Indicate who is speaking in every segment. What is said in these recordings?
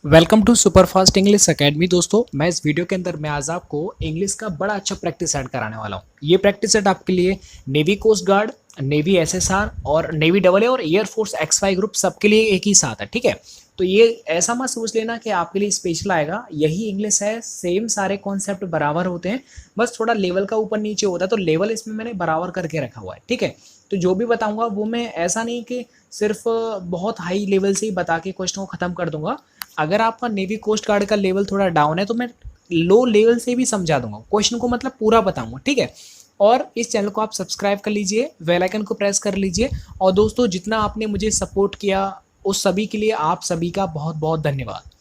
Speaker 1: Welcome to super fast English academy. दोस्तों, मैं इस वीडियो के अंदर मैं आज आपको इंग्लिश का बड़ा अच्छा प्रैक्टिस सेट कराने वाला हूँ। ये प्रैक्टिस सेट आपके लिए navy coast guard, navy SSR और नेवी डबल ए और एयरफोर्स एक्स वाई ग्रुप सबके लिए एक ही साथ है। ठीक है, तो ये ऐसा मत सोच लेना कि आपके लिए स्पेशल आएगा। यही इंग्लिश है, सेम सारे कॉन्सेप्ट बराबर होते हैं, बस थोड़ा लेवल का ऊपर नीचे होता है, तो लेवल इसमें मैंने बराबर करके रखा हुआ है। ठीक है, तो जो भी बताऊंगा वो मैं ऐसा नहीं कि सिर्फ बहुत हाई लेवल से ही बता के क्वेश्चन को खत्म कर दूंगा। अगर आपका नेवी कोस्ट गार्ड का लेवल थोड़ा डाउन है तो मैं लो लेवल से भी समझा दूंगा, क्वेश्चन को मतलब पूरा बताऊंगा। ठीक है, और इस चैनल को आप सब्सक्राइब कर लीजिए, बेल आइकन को प्रेस कर लीजिए। और दोस्तों, जितना आपने मुझे सपोर्ट किया उस सभी के लिए आप सभी का बहुत बहुत धन्यवाद।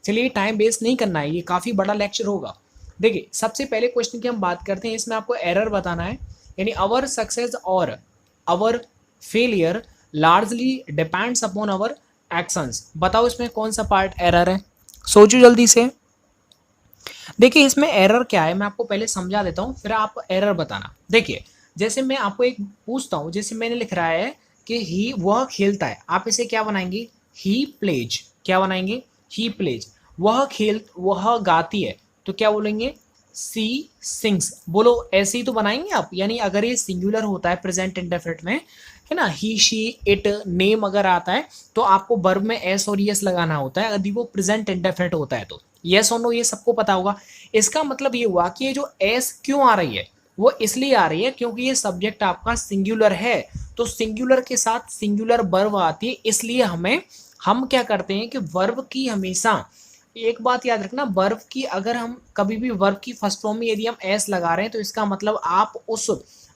Speaker 1: चलिए, टाइम वेस्ट नहीं करना है, ये काफ़ी बड़ा लेक्चर होगा। देखिए, सबसे पहले क्वेश्चन की हम बात करते हैं, इसमें आपको एरर बताना है, यानी अवर सक्सेस और our failure largely depends upon our actions. बताओ इसमें कौन सा पार्ट एरर है, सोचो जल्दी से। देखिए, इसमें एरर क्या है मैं आपको पहले समझा देता हूँ, फिर आप एरर बताना। देखिए, जैसे मैं आपको एक पूछता हूँ, जैसे मैंने लिख रहा है कि ही वह खेलता है, आप इसे क्या बनाएंगे? He plays. क्या बनाएंगे? He plays. वह गाती है, तो क्या बोलेंगे? सी सिंग्स। बोलो, ऐसे ही तो बनाएंगे आप। यानी अगर ये सिंगुलर होता है प्रेजेंट इंडेफिनिट में, है ना, ही शी इट नेम अगर आता है तो आपको वर्ब में एस और यस लगाना होता है, यदि वो प्रेजेंट इंडेफिनिट होता है तो। यस और नो ये सबको पता होगा। इसका मतलब ये हुआ कि ये जो एस क्यों आ रही है वो इसलिए आ रही है क्योंकि ये सब्जेक्ट आपका सिंगुलर है, तो सिंगुलर के साथ सिंगुलर वर्ब आती है, इसलिए हम क्या करते हैं कि वर्ब की हमेशा एक बात याद रखना, वर्ब की अगर हम कभी भी वर्ब की फर्स्ट फॉर्म में यदि हम एस लगा रहे हैं तो इसका मतलब आप उस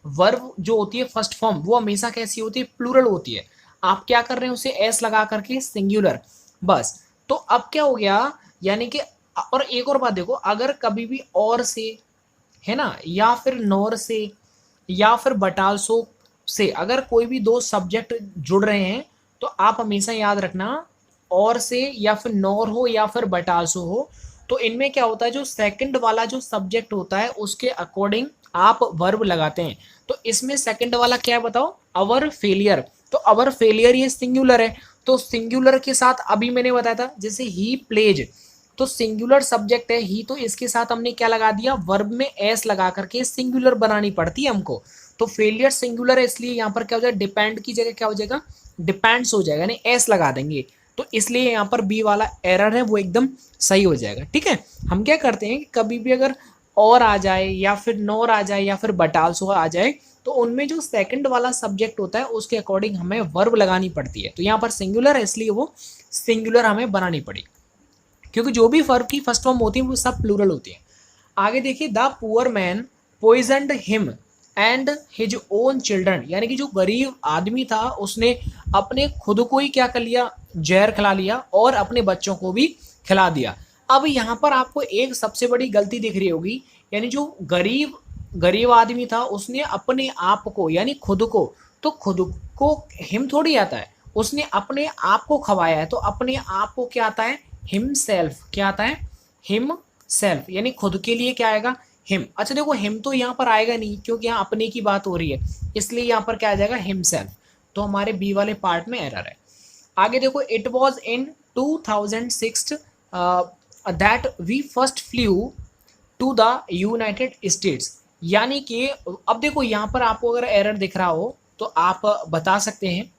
Speaker 1: वर्ब जो होती है फर्स्ट फॉर्म वो हमेशा कैसी होती है? प्लूरल होती है। आप क्या कर रहे हैं? उसे एस लगा करके सिंगुलर, बस। तो अब क्या हो गया, यानी कि और एक और बात देखो, अगर कभी भी और से, है ना, या फिर नॉर से या फिर बटालसो से अगर कोई भी दो सब्जेक्ट जुड़ रहे हैं तो आप हमेशा याद रखना, और से या फिर नॉर हो या फिर बटालसो हो, तो इनमें क्या होता है, जो सेकंड वाला जो सब्जेक्ट होता है उसके अकॉर्डिंग आप वर्ब लगाते हैं। तो इसमें सेकंड वाला क्या है बताओ? अवर फेलियर। तो अवर फेलियर ये सिंगुलर है, तो सिंगुलर के साथ अभी मैंने बताया था जैसे ही प्लेज, तो सिंगुलर सब्जेक्ट है ही, तो इसके साथ हमने क्या लगा दिया? वर्ब में एस लगा करके सिंगुलर बनानी पड़ती है हमको। तो फेलियर सिंगुलर है, इसलिए यहाँ पर क्या हो जाएगा? डिपेंड की जगह क्या हो जाएगा? डिपेंड्स हो जाएगा, यानी एस लगा देंगे। तो इसलिए यहाँ पर बी वाला एरर है वो एकदम सही हो जाएगा। ठीक है, हम क्या करते हैं कि कभी भी अगर और आ जाए या फिर नॉर आ जाए या फिर बटाल्सो आ जाए तो उनमें जो सेकंड वाला सब्जेक्ट होता है उसके अकॉर्डिंग हमें वर्ब लगानी पड़ती है। तो यहाँ पर सिंगुलर है इसलिए वो सिंगुलर हमें बनानी पड़ी, क्योंकि जो भी वर्ब की फर्स्ट फॉर्म होती है वो सब प्लूरल होती है। आगे देखिए, the poor man poisoned him and his own children, यानी कि जो गरीब आदमी था उसने अपने खुद को ही क्या कर लिया? जहर खिला लिया और अपने बच्चों को भी खिला दिया। अब यहाँ पर आपको एक सबसे बड़ी गलती दिख रही होगी, यानी जो गरीब गरीब आदमी था उसने अपने आप को यानी खुद को, तो खुद को हिम थोड़ी आता है, उसने अपने आप को खवाया है, तो अपने आप को क्या आता है? Him self. क्या आता है? हिम सेल्फ, यानी खुद के लिए क्या आएगा? हिम। अच्छा देखो, हिम तो यहाँ पर आएगा नहीं क्योंकि यहाँ अपने की बात हो रही है, इसलिए यहाँ पर क्या आ जाएगा? Him self. तो हमारे बी वाले पार्ट में एरर है। आगे देखो, it was in 2006 that we first flew to the United States, यानी कि अब देखो यहाँ पर आपको अगर एरर दिख रहा हो तो आप बता सकते हैं।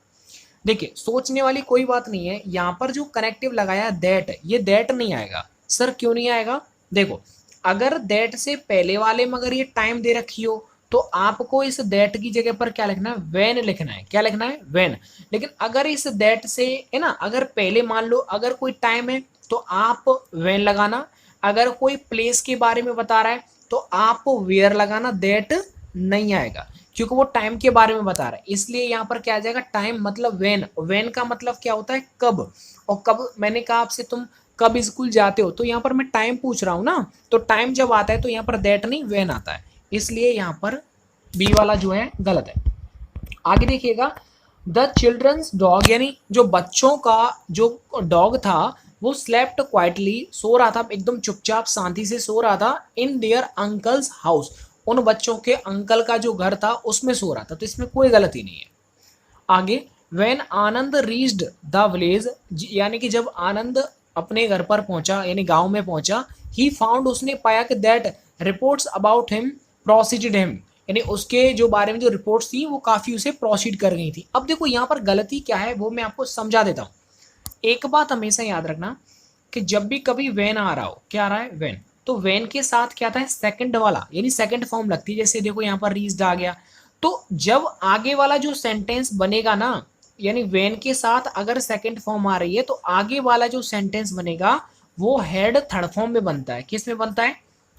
Speaker 1: देखिए, सोचने वाली कोई बात नहीं है, यहाँ पर जो कनेक्टिव लगाया दैट, ये दैट नहीं आएगा। सर क्यों नहीं आएगा? देखो, अगर दैट से पहले वाले में अगर ये टाइम दे रखी हो तो आपको इस दैट की जगह पर क्या लिखना है? वैन लिखना है। क्या लिखना है? वैन। लेकिन अगर इस दैट से, है ना, अगर पहले मान लो अगर कोई टाइम है तो आप वैन लगाना, अगर कोई प्लेस के बारे में बता रहा है तो आप वेयर लगाना, दैट नहीं आएगा क्योंकि वो टाइम के बारे में बता रहा है। इसलिए यहाँ पर क्या आ जाएगा? टाइम मतलब वेन। वेन का मतलब क्या होता है? कब। और कब मैंने कहा आपसे तुम कब स्कूल जाते हो, तो यहाँ पर मैं टाइम पूछ रहा हूँ ना, तो टाइम जब आता है तो यहाँ पर दैट नहीं वेन आता है, इसलिए यहाँ पर बी वाला जो है गलत है। आगे देखिएगा, द चिल्ड्रंस डॉग, यानी जो बच्चों का जो डॉग था वो स्लेप्ट क्वाइटली, सो रहा था एकदम चुपचाप शांति से सो रहा था, इन देयर अंकल्स हाउस, उन बच्चों के अंकल का जो घर था उसमें सो रहा था, तो इसमें कोई गलती नहीं है। आगे, when Anand reached the village, यानी कि जब आनंद अपने घर पर पहुंचा यानी गांव में पहुंचा, ही फाउंड उसने पाया कि that reports about him proceeded him, यानी उसके जो बारे में जो रिपोर्ट्स थी वो काफी उसे प्रोसीड कर गई थी। अब देखो यहाँ पर गलती क्या है वो मैं आपको समझा देता हूँ। एक बात हमेशा याद रखना कि जब भी कभी वेन आ रहा हो, क्या आ रहा है वेन, तो वेन के साथ क्या आता है सेकंड वाला यानी सेकंड फॉर्म लगती है। जैसे देखो यहाँ पर रीच्ड आ गया, तो जब आगे वाला जो सेंटेंस बनेगा ना, यानी वेन के साथ अगर सेकंड फॉर्म आ रही है तो आगे वाला जो सेंटेंस बनेगा वो हेड थर्ड फॉर्म में बनता है। किस में बनता है?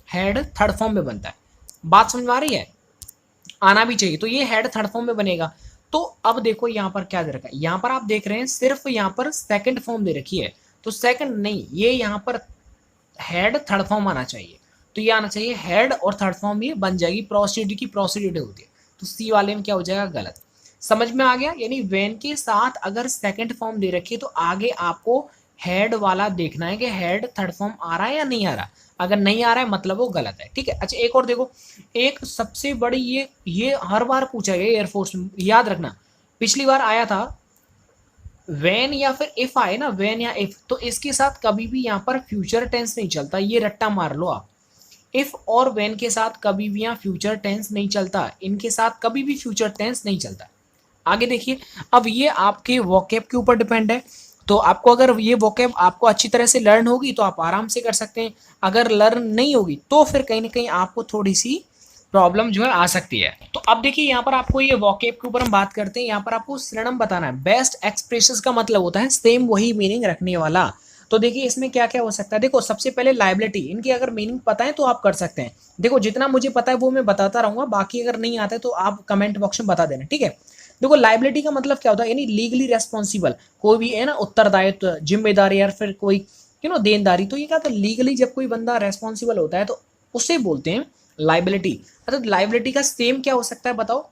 Speaker 1: हेड थर्ड फॉर्म में बनता है। बात समझ में आ रही है? आना भी चाहिए। तो ये हेड थर्ड फॉर्म में बनेगा। तो अब देखो यहाँ पर क्या दे रखा है, यहाँ पर आप देख रहे हैं सिर्फ यहाँ पर सेकंड फॉर्म दे रखी है, तो सेकंड नहीं, ये यहाँ पर हेड थर्ड फॉर्म आना चाहिए। तो ये आना चाहिए हेड और थर्ड फॉर्म ये बन जाएगी, प्रोसीड की प्रोसीडेड होती है। तो सी वाले में क्या हो जाएगा? गलत। समझ में आ गया? यानी वेन के साथ अगर सेकंड फॉर्म दे रखी है तो आगे आपको हेड वाला देखना है कि हेड थर्ड फॉर्म आ रहा है या नहीं आ रहा। अगर नहीं आ रहा है मतलब वो गलत है। ठीक है। अच्छा एक और देखो, एक सबसे बड़ी ये हर बार पूछा गया एयरफोर्स में, याद रखना। पिछली बार आया था वेन या फिर इफ आए ना, वेन या इफ, तो इसके साथ कभी भी यहाँ पर फ्यूचर टेंस नहीं चलता, ये रट्टा मार लो आप। इफ और वेन के साथ कभी भी यहाँ फ्यूचर टेंस नहीं चलता, इनके साथ कभी भी फ्यूचर टेंस नहीं चलता। आगे देखिए, अब ये आपके वोकेब के ऊपर डिपेंड है। तो आपको अगर ये वोकेब आपको अच्छी तरह से लर्न होगी तो आप आराम से कर सकते हैं, अगर लर्न नहीं होगी तो फिर कहीं ना कहीं आपको थोड़ी सी प्रॉब्लम जो है आ सकती है। तो अब देखिए यहाँ पर आपको ये वोकेब के ऊपर हम बात करते हैं। यहाँ पर आपको सिनोनिम बताना है। बेस्ट एक्सप्रेशंस का मतलब होता है सेम वही मीनिंग रखने वाला। तो देखिए इसमें क्या क्या हो सकता है। देखो सबसे पहले लायबिलिटी, इनकी अगर मीनिंग पता है तो आप कर सकते हैं। देखो जितना मुझे पता है वो मैं बताता रहूंगा, बाकी अगर नहीं आता है तो आप कमेंट बॉक्स में बता देना। ठीक है। देखो लायबिलिटी का मतलब क्या होता है, यानी लीगली रेस्पॉन्सिबल, कोई भी है ना उत्तरदायित्व, जिम्मेदारी या फिर कोई देनदारी। तो ये क्या होता है, लीगली जब कोई बंदा रेस्पॉन्सिबल होता है तो उसे बोलते हैं लायबिलिटी। मतलब लायबिलिटी का सेम क्या हो सकता है बताओ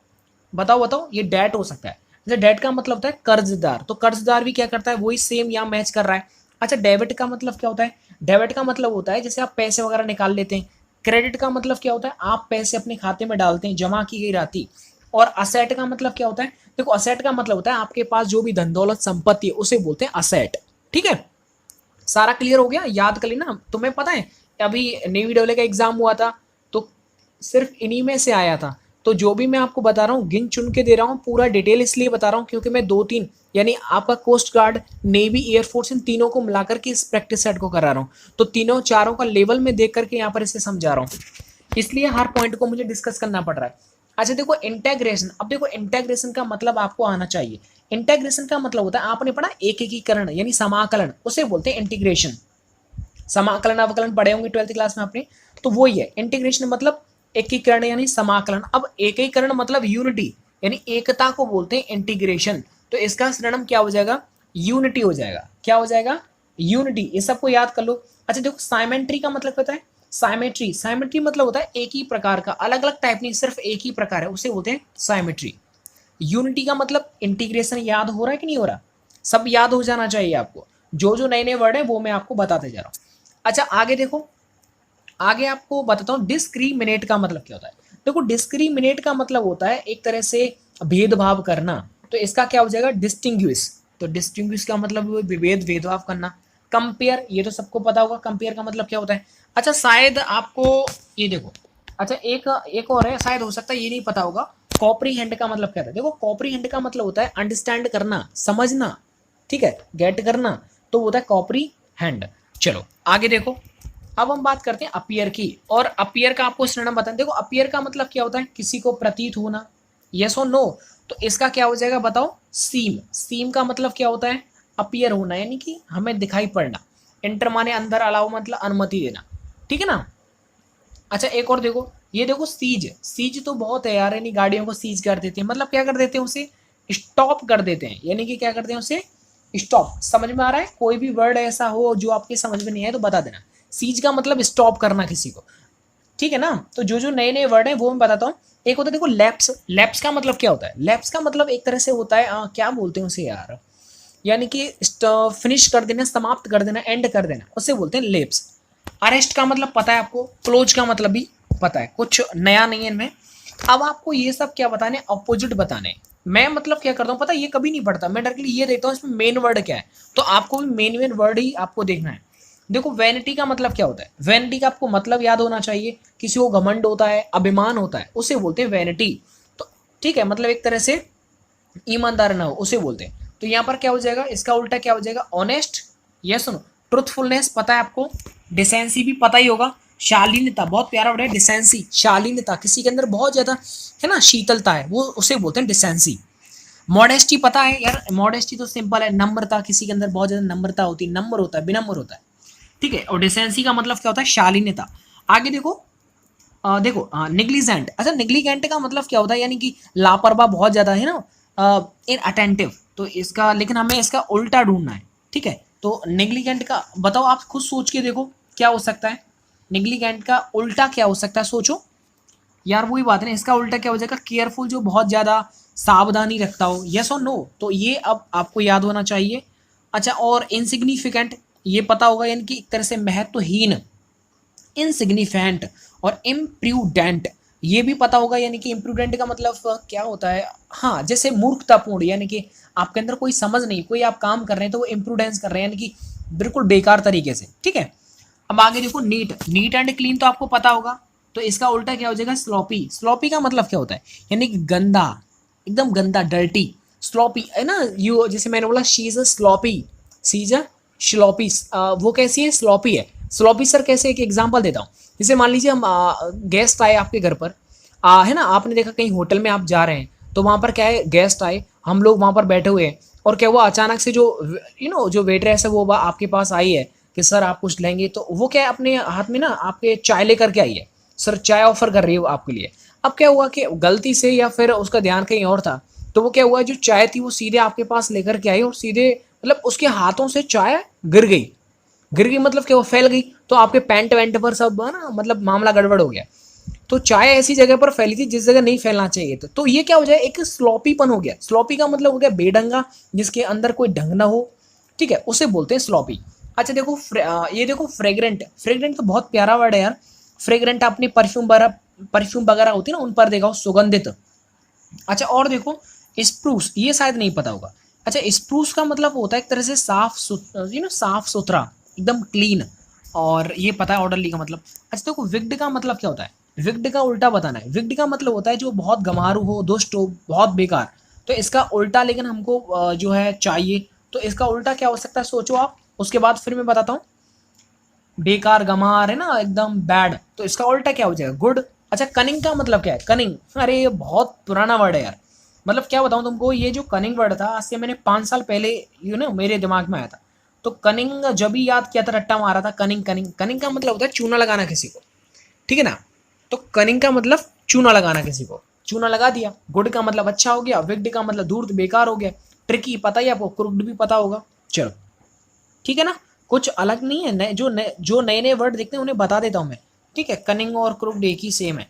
Speaker 1: बताओ बताओ? ये डेट हो सकता है। जैसे डेट का मतलब होता है कर्जदार, तो कर्जदार भी क्या करता है, वही सेम यहाँ मैच कर रहा है। अच्छा डेबिट का मतलब क्या होता है? डेबिट का मतलब होता है जैसे आप पैसे वगैरह निकाल लेते हैं। क्रेडिट का मतलब क्या होता है, आप पैसे अपने खाते में डालते हैं, जमा की गई राशि। और असेट का मतलब क्या होता है? देखो असेट का मतलब होता है आपके पास जो भी धन दौलत संपत्ति है उसे बोलते हैं असेट। ठीक है। सारा क्लियर हो गया? याद कर लेना। तुम्हें पता है अभी नेवी डब्ल्यू का एग्जाम हुआ था तो सिर्फ इन्हीं में से आया था। तो जो भी मैं आपको बता रहा हूँ गिन चुन के दे रहा हूँ, पूरा डिटेल इसलिए बता रहा हूँ क्योंकि मैं दो तीन यानी आपका कोस्ट गार्ड, नेवी, एयरफोर्स, इन तीनों को मिलाकर के इस प्रैक्टिस सेट को करा रहा हूँ। तो तीनों चारों का लेवल में देख करके यहाँ पर इसे समझा रहा हूँ, इसलिए हर पॉइंट को मुझे डिस्कस करना पड़ रहा है। अच्छा देखो इंटेग्रेशन, अब देखो इंटेग्रेशन का मतलब आपको आना चाहिए। इंटेग्रेशन का मतलब होता है, आपने पढ़ा एकीकरण यानी समाकलन, उसे बोलते हैं इंटीग्रेशन। समाकलन अवकलन पढ़े होंगे 12th क्लास में आपने, तो वही है इंटीग्रेशन मतलब एकीकरण यानी समाकलन। अब एकीकरण मतलब यूनिटी यानी एकता को बोलते हैं इंटीग्रेशन। तो इसका सिनोनिम क्या हो जाएगा? यूनिटी हो जाएगा। क्या हो जाएगा? यूनिटी। ये सबको याद कर लो। अच्छा देखो साइमेट्री का मतलब पता है? साइमेट्री, साइमेट्री मतलब होता है एक ही प्रकार का, अलग अलग टाइप नहीं, सिर्फ एक ही प्रकार है, उसे बोलते हैं साइमेट्री। यूनिटी का मतलब इंटीग्रेशन। याद हो रहा है कि नहीं हो रहा? सब याद हो जाना चाहिए आपको। जो जो नए नए वर्ड है वो मैं आपको बताते जा रहा हूँ। अच्छा आगे देखो, आगे आपको बताता हूँ डिस्क्रिमिनेट का मतलब क्या होता है। देखो डिस्क्रिमिनेट का मतलब होता है एक तरह से भेदभाव करना। तो इसका क्या हो जाएगा? डिस्टिंग्विश। तो डिस्टिंग्विश का मतलब विभेद, भेदभाव करना। कंपेयर, ये तो सबको पता होगा कंपेयर का मतलब क्या होता है। अच्छा शायद आपको ये देखो, अच्छा एक एक और है, शायद हो सकता है ये नहीं पता होगा। कॉम्प्रीहेंड का मतलब क्या होता है? देखो कॉम्प्रीहेंड का मतलब होता है अंडरस्टैंड करना, समझना। ठीक है, गेट करना, तो होता है कॉम्प्रीहेंड। चलो आगे देखो, अब हम बात करते हैं अपीयर की। और अपीयर का आपको सिनोनिम बताएं। देखो अपीयर का मतलब क्या होता है? किसी को प्रतीत होना, यस और नो। तो इसका क्या हो जाएगा बताओ? सीम। सीम का मतलब क्या होता है? अपीयर होना यानी कि हमें दिखाई पड़ना। एंटर माने अंदर, अलाउ मतलब अनुमति देना। ठीक है ना। अच्छा एक और देखो, ये देखो सीज। सीज तो बहुत है यार, यानी गाड़ियों को सीज कर देते हैं, मतलब क्या कर देते हैं? उसे स्टॉप कर देते हैं, यानी कि क्या करते हैं? उसे स्टॉप। समझ में आ रहा है? कोई भी वर्ड ऐसा हो जो आपके समझ में नहीं आए तो बता देना। सीज का मतलब स्टॉप करना किसी को। ठीक है ना। तो जो जो नए नए वर्ड है वो मैं बताता हूँ। एक होता है देखो लैप्स। लैप्स का मतलब क्या होता है? लैप्स का मतलब एक तरह से होता है क्या बोलते हैं उसे यार, यानी कि फिनिश कर देना, समाप्त कर देना, एंड कर देना, उसे बोलते हैं लेप्स। अरेस्ट का मतलब पता है आपको, क्लोज का मतलब भी पता है, कुछ नया नहीं है इनमें। अब आपको ये सब क्या बताने? अपोजिट बताने। मैं मतलब क्या करता हूँ पता है, ये कभी नहीं पढ़ता, मैं डायरेक्टली ये देखता हूँ इसमें मेन वर्ड क्या है, तो आपको भी मेन वर्ड ही आपको देखना है। देखो वैनिटी का मतलब क्या होता है, वैनिटी का आपको मतलब याद होना चाहिए, किसी को घमंड होता है, अभिमान होता है, उसे बोलते हैं वैनिटी। तो ठीक है, मतलब एक तरह से ईमानदार ना हो उसे बोलते हैं। तो यहाँ पर क्या हो जाएगा, इसका उल्टा क्या हो जाएगा, ऑनेस्ट, ये सुनो, ट्रुथफुलनेस पता है आपको, डिसेंसी भी पता ही होगा, शालीनता बहुत प्यारा वर्ड है डिसेंसी, शालीनता किसी के अंदर बहुत ज्यादा है ना शीतलता है, वो उसे बोलते हैं डिसेंसी। मॉडेस्टी पता है यार, मॉडेस्टी तो सिंपल है, नम्रता, किसी के अंदर बहुत ज्यादा नम्रता होती है, नम्र होता है, विनम्र होता है, ठीक है। और डिसेंसी का मतलब क्या होता है, शालीनता। आगे देखो, देखो निग्लिजेंट, अच्छा निग्लिजेंट का मतलब क्या होता है, यानी कि लापरवाह बहुत ज्यादा है ना, इन अटेंटिव, तो इसका लेकिन हमें इसका उल्टा ढूंढना है, ठीक है। तो निग्लिजेंट का बताओ, आप खुद सोच के देखो क्या हो सकता है, निग्लिजेंट का उल्टा क्या हो सकता है, सोचो यार, वही बात है ना, इसका उल्टा क्या हो जाएगा, केयरफुल, जो बहुत ज्यादा सावधानी रखता हो, यस और नो, तो ये अब आपको याद होना चाहिए। अच्छा, और इनसिग्निफिकेंट, ये पता होगा, यानी कि एक तरह से महत्वहीन, इनसिग्निफिकेंट, और इम्प्रूडेंट, ये भी पता होगा, यानी कि इम्प्रूडेंट का मतलब क्या होता है, हाँ जैसे मूर्खतापूर्ण, यानी कि आपके अंदर कोई समझ नहीं, कोई आप काम कर रहे हैं तो वो इम्प्रूडेंस कर रहे हैं, यानी कि बिल्कुल बेकार तरीके से, ठीक है। अब आगे देखो, नीट, नीट एंड क्लीन तो आपको पता होगा, तो इसका उल्टा क्या हो जाएगा, स्लॉपी, स्लॉपी का मतलब क्या होता है, यानी कि गंदा, एकदम गंदा, डर्टी, स्लॉपी है ना, यू जैसे मैंने बोला she is a sloppy, see is a sloppy, वो कैसी है, स्लॉपी है। स्लॉपी सर कैसे, एक एग्जांपल देता हूँ, जैसे मान लीजिए हम गेस्ट आए आपके घर पर, है ना, आपने देखा कहीं होटल में आप जा रहे हैं, तो वहाँ पर क्या है, गेस्ट आए, हम लोग वहाँ पर बैठे हुए हैं, और क्या हुआ, अचानक से जो जो वेटरेस है वो आपके पास आई है कि सर आप कुछ लेंगे, तो वो क्या है, अपने हाथ में ना आपके चाय लेकर के आई है, सर चाय ऑफर कर रही है वो आपके लिए। अब क्या हुआ कि गलती से या फिर उसका ध्यान कहीं और था, तो वो क्या हुआ, जो चाय थी वो सीधे आपके पास लेकर के आई, और सीधे मतलब उसके हाथों से चाय गिर गई, गिर गई मतलब क्या, वो फैल गई, तो आपके पैंट वैंट पर सब है ना, मतलब मामला गड़बड़ हो गया। तो चाय ऐसी जगह पर फैली थी जिस जगह नहीं फैलना चाहिए था, तो ये क्या हो जाए, एक स्लॉपीपन हो गया, स्लॉपी का मतलब हो गया बेढंगा, जिसके अंदर कोई ढंग ना हो, ठीक है, उसे बोलते हैं स्लॉपी। अच्छा देखो, ये देखो फ्रेग्रेंट, फ्रेग्रेंट तो बहुत प्यारा वर्ड है यार, फ्रेग्रेंट अपनी परफ्यूम वगैरह होती है ना, उन पर देखा, सुगंधित। अच्छा और देखो, स्प्रूस, ये शायद नहीं पता होगा। अच्छा, स्प्रूस का मतलब होता है एक तरह से साफ साफ सुथरा, एकदम क्लीन, और ये पता है ऑर्डरली का मतलब। अच्छा देखो, विग्ड का मतलब क्या होता है, विग्ड का उल्टा बताना है, विग्ड का मतलब होता है जो बहुत गंवारू हो, दुष्ट हो, बहुत बेकार, तो इसका उल्टा लेकिन हमको जो है चाहिए, तो इसका उल्टा क्या हो सकता है, सोचो आप, उसके बाद फिर मैं बताता हूँ। बेकार, गंवार है ना, एकदम बैड, तो इसका उल्टा क्या हो जाएगा, गुड। अच्छा, कनिंग का मतलब क्या है, कनिंग, अरे ये बहुत पुराना वर्ड है यार, मतलब क्या बताऊं तुमको, ये जो कनिंग वर्ड था, आज से मैंने 5 साल पहले मेरे दिमाग में आया था, तो कनिंग जब भी याद किया था, रट्टा मारा था, कनिंग, कनिंग, कनिंग का मतलब होता है चूना लगाना किसी को, ठीक है ना, तो कनिंग का मतलब चूना लगाना किसी को, चूना लगा दिया। गुड का मतलब अच्छा हो गया, विग्ड का मतलब दूर बेकार हो गया, ट्रिकी पता ही आपको, क्रुक्ड भी पता होगा। चलो ठीक है ना, कुछ अलग नहीं है, जो नए नए वर्ड देखते हैं उन्हें बता देता हूँ मैं, ठीक है, कनिंग और क्रुक्ड एक ही सेम है।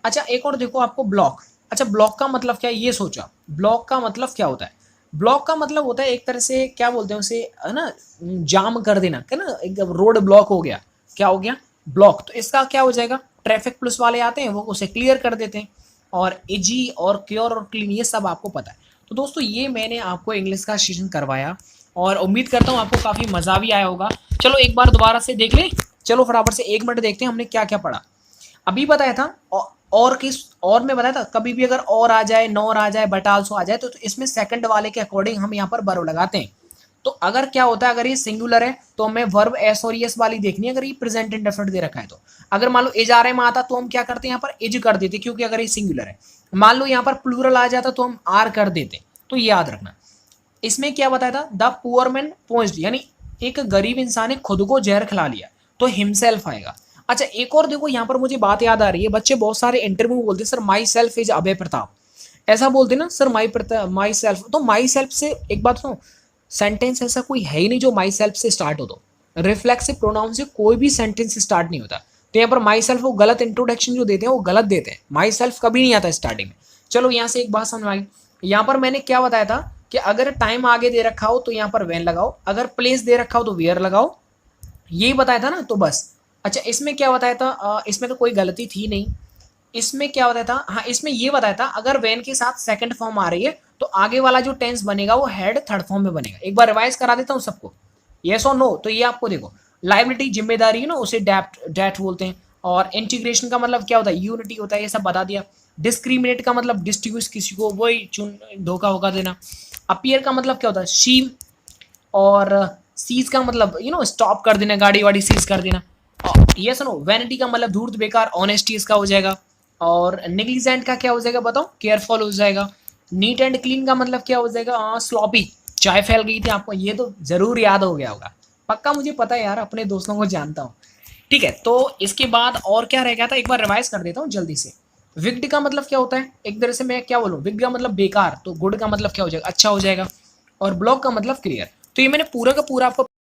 Speaker 1: अच्छा एक और देखो आपको, ब्लॉक, अच्छा ब्लॉक का मतलब क्या है, ये सोचा, ब्लॉक का मतलब क्या होता है, ब्लॉक का मतलब होता है एक तरह से क्या बोलते हैं उसे, है ना, जाम कर देना, है ना, एक रोड ब्लॉक हो गया, क्या हो गया, ब्लॉक, तो इसका क्या हो जाएगा, ट्रैफिक पुलिस वाले आते हैं, वो उसे क्लियर कर देते हैं। और इजी और क्योर और क्लीन, ये सब आपको पता है। तो दोस्तों ये मैंने आपको इंग्लिश का सेशन करवाया, और उम्मीद करता हूँ आपको काफ़ी मज़ा भी आया होगा। चलो एक बार दोबारा से देख लें, चलो फटाफट से 1 मिनट देखते हैं हमने क्या क्या पढ़ा। अभी बताया था, और किस, और मैं बताया था, कभी भी अगर और आ जाए, नॉर आ जाए, बट आल्सो आ जाए, तो इसमें सेकंड वाले के अकॉर्डिंग हम यहाँ पर वर्ब लगाते हैं। तो अगर क्या होता है, अगर ये सिंगुलर है तो हमें वर्ब एस और एस वाली देखनी है, अगर ये प्रेजेंट इंडेफिनिट दे रखा है तो। अगर मान लो इज आ रहा है में आता, तो हम क्या करते हैं, यहाँ पर इज कर देते, क्योंकि अगर ये सिंगुलर है। मान लो यहाँ पर प्लूरल आ जाता तो हम आर कर देते, तो ये याद रखना। इसमें क्या बताया था, द पुअर मैन पॉइज्ड, यानी एक गरीब इंसान ने खुद को जहर खिला लिया, तो हिमसेल्फ आएगा। अच्छा एक और देखो, यहाँ पर मुझे बात याद आ रही है, बच्चे बहुत सारे इंटरव्यू में बोलते हैं सर माई सेल्फ इज अभय प्रताप, ऐसा बोलते हैं ना सर, माई सेल्फ, तो माई सेल्फ से एक बात सुनो, सेंटेंस ऐसा कोई है ही नहीं जो माई सेल्फ से स्टार्ट हो, तो रिफ्लेक्सिव प्रोनाउन से कोई भी सेंटेंस स्टार्ट नहीं होता। तो यहाँ पर माई सेल्फ वो गलत इंट्रोडक्शन जो देते हैं वो गलत देते हैं, माई सेल्फ कभी नहीं आता स्टार्टिंग में। चलो यहाँ से एक बात समझ आई, यहाँ पर मैंने क्या बताया था कि अगर टाइम आगे दे रखा हो तो यहाँ पर वेन लगाओ, अगर प्लेस दे रखा हो तो वेयर लगाओ, यही बताया था ना, तो बस। अच्छा इसमें क्या बताया था, इसमें तो कोई गलती थी नहीं, इसमें क्या बताया था, हाँ इसमें ये बताया था अगर वेन के साथ सेकंड फॉर्म आ रही है तो आगे वाला जो टेंस बनेगा वो हेड थर्ड फॉर्म में बनेगा। एक बार रिवाइज करा देता हूँ सबको, यस और नो। तो ये आपको देखो, लाइबिलिटी जिम्मेदारी है ना, उसे डेट बोलते हैं। और इंटीग्रेशन का मतलब क्या होता है, यूनिटी होता है, ये सब बता दिया। डिस्क्रिमिनेट का मतलब डिस्टिंग्विश किसी को, वही चुन धोखा होगा देना। अपीयर का मतलब क्या होता है, शीम। और सीज का मतलब स्टॉप कर देना, गाड़ी वाड़ी सीज कर देना। ये सुनो, वैनिटी का मतलब धूर्त बेकार, ऑनेस्टी इसका हो जाएगा। और नेग्लिजेंट का क्या हो जाएगा बताओ, केयरफुल हो जाएगा। नीट एंड क्लीन का मतलब क्या हो जाएगा, स्लॉपी, चाय फैल गई थी आपको, ये तो जरूर याद हो गया होगा, पक्का मुझे पता है यार, अपने दोस्तों को जानता हूँ। ठीक है, तो इसके बाद और क्या रह गया था, एक बार रिवाइज कर देता हूँ जल्दी से। विग्ड का मतलब क्या होता है, एक तरह से मैं क्या बोलूँ, विग्ड का मतलब बेकार, तो गुड का मतलब क्या हो जाएगा, अच्छा हो जाएगा। और ब्लॉक का मतलब क्लियर। तो ये मैंने पूरा का पूरा आपको